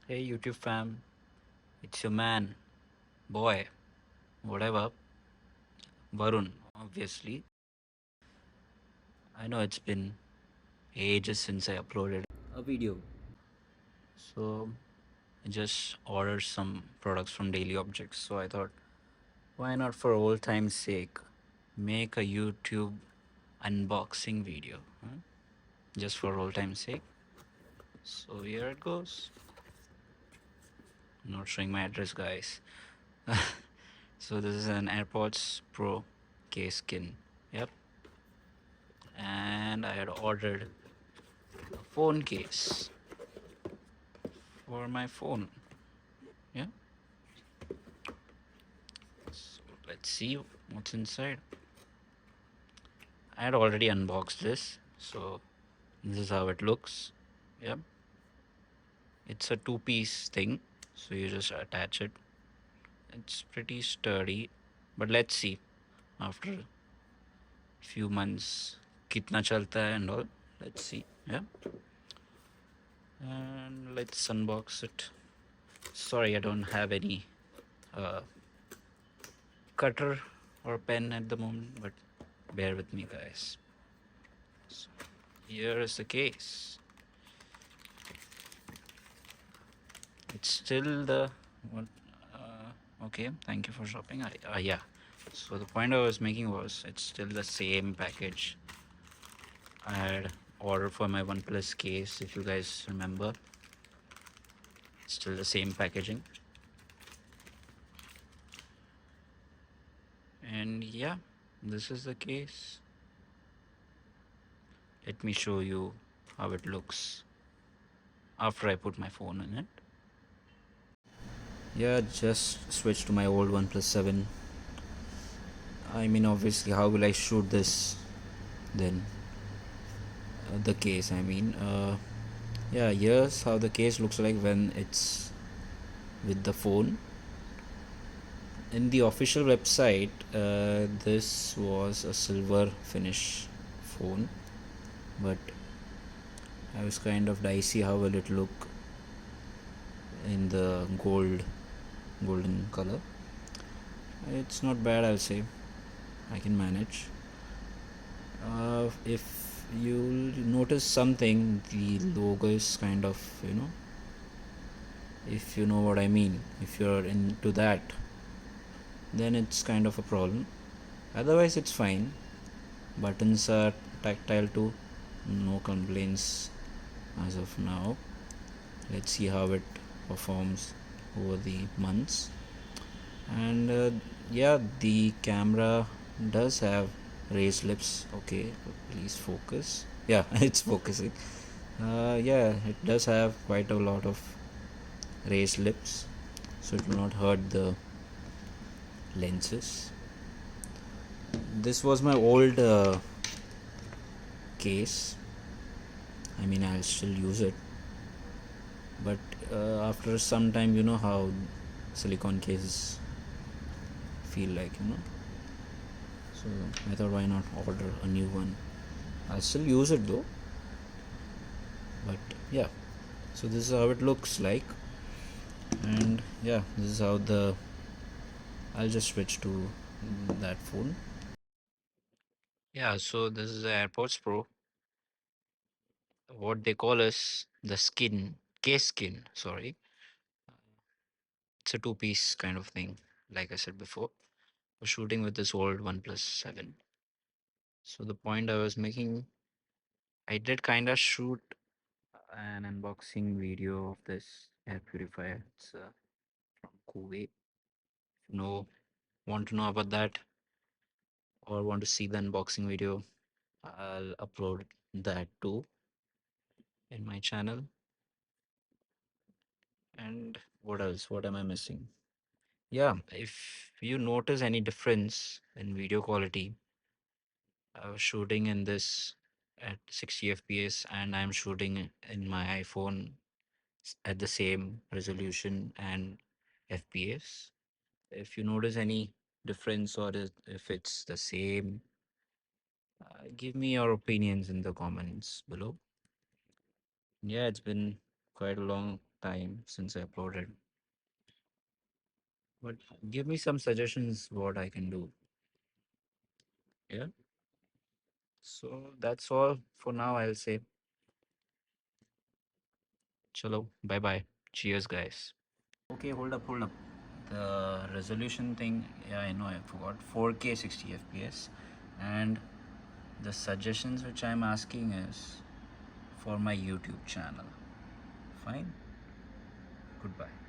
Hey YouTube fam, it's your man, boy, whatever, Varun, obviously. I know it's been ages since I uploaded a video. So I just ordered some products from DailyObjects. So I thought, why not for old time's sake, make a YouTube unboxing video? Huh? Just for old time's sake. So here it goes. I'm not showing my address, guys. So this is an AirPods Pro case skin. Yep. And I had ordered a phone case for my phone. Yeah. So let's see what's inside. I had already unboxed this, so this is how it looks. Yep. It's a two-piece thing, so you just attach it. It's pretty sturdy, but let's see after a few months kitna chalta hai and all. Let's see. Yeah. And let's unbox it. Sorry, I don't have any uh, cutter or pen at the moment, but bear with me, guys. So here is the case. It's still the what? Okay, thank you for shopping. Yeah. So the point I was making was it's still the same package I had ordered for my OnePlus case. If you guys remember, it's still the same packaging. And yeah, this is the case. Let me show you how it looks after I put my phone in it. Yeah, just switch to my old OnePlus 7. I mean, obviously, how will I shoot this then? The case, I mean. Yeah, here's how the case looks like when it's with the phone. In the official website, this was a silver finish phone, but I was kind of dicey how will it look in the golden color. It's not bad, I'll say. I can manage. If you'll notice something, the logo is kind of, if you know what I mean, if you're into that, then it's kind of a problem. Otherwise, it's fine. Buttons are tactile too, no complaints as of now. Let's see how it performs over the months. And yeah, the camera does have raised lips. Okay, please focus. Yeah, it's focusing. Yeah, it does have quite a lot of raised lips, so it will not hurt the lenses. This was my old case. I mean, I'll still use it, but after some time, you know how silicone cases feel like, so I thought, why not order a new one? I'll still use it though, but yeah. So this is how it looks like, and yeah, this is how the I'll just switch to that phone. Yeah, so this is the AirPods Pro. What they call is the case skin, sorry. It's a two-piece kind of thing, like I said before, for shooting with this old OnePlus 7. So the point I was making, I did kind of shoot an unboxing video of this air purifier. It's from Kuwait. If you want to know about that or want to see the unboxing video, I'll upload that too in my channel. And what else? What am I missing? Yeah, if you notice any difference in video quality, I was shooting in this at 60 FPS and I'm shooting in my iPhone at the same resolution and FPS. If you notice any difference or if it's the same, give me your opinions in the comments below. Yeah, it's been quite a long time since I uploaded. But give me some suggestions what I can do. Yeah. So that's all for now, I'll say. Chalo, bye bye. Cheers, guys. Okay, hold up. The resolution thing, yeah, I know, I forgot. 4K 60 FPS. And the suggestions which I'm asking is for my YouTube channel. Fine. Goodbye.